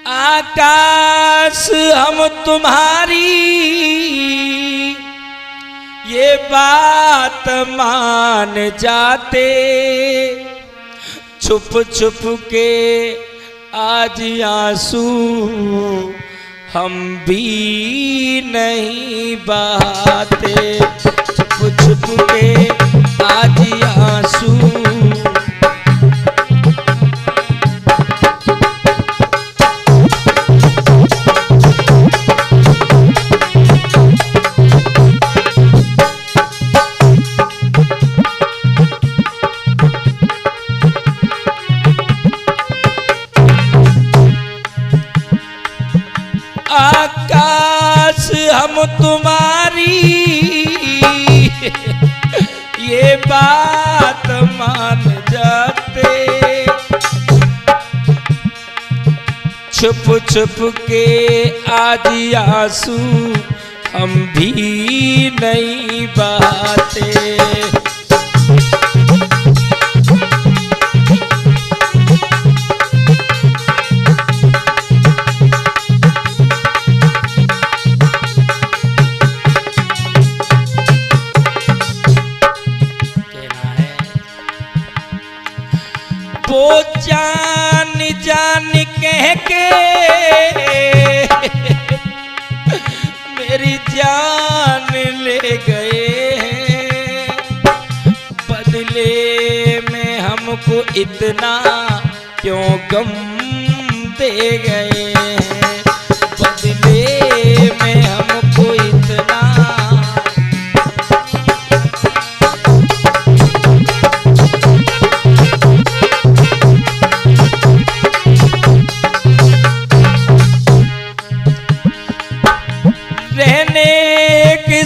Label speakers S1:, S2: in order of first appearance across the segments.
S1: आकाश हम तुम्हारी ये बात मान जाते, छुप छुप के आज आंसू हम भी नहीं बहाते, छुप छुप के आज आंसू आकाश हम तुम्हारी ये बात मान जाते, छुप छुप के आज आंसू हम भी नहीं बहाते। वो जान जान कह के मेरी जान ले गए, बदले में हमको इतना क्यों गम दे गए, बदले में हमको इतना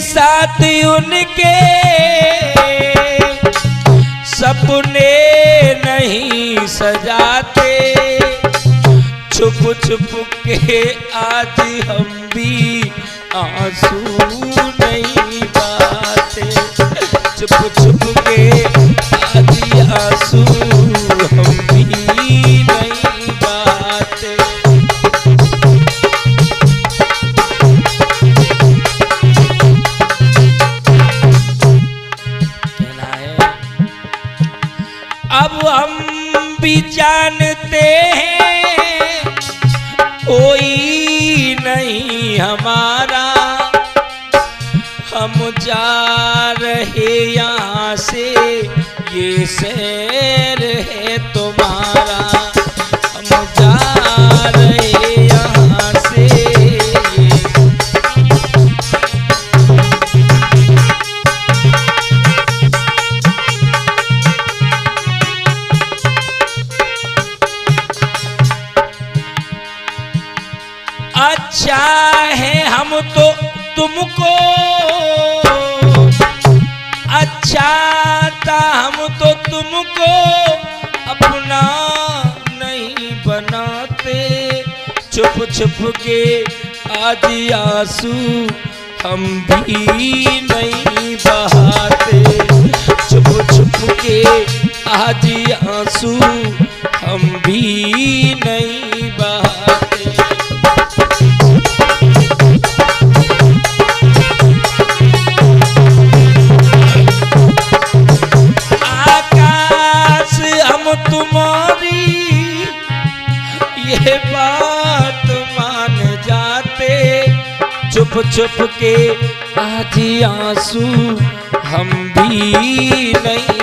S1: साथ उनके सपने नहीं सजाते, छुप छुप के आज हम भी आंसू नहीं बहाते, छुप छुप के आज आंसू हम भी नहीं बहाते। अब हम भी जानते हैं कोई नहीं हमारा, हम जा रहे यहाँ से ये शहर है तुम्हारा, हम जा रहे यहाँ से अच्छा है हम तो तुमको, अच्छा था हम तो तुमको अपना नहीं बनाते, छुप छुप के आज आंसू हम भी नहीं बहाते, छुप छुप के आज आंसू हम भी नहीं बहाते। तुम्हारी ये बात मान जाते, छुप छुप के आज आंसू हम भी नहीं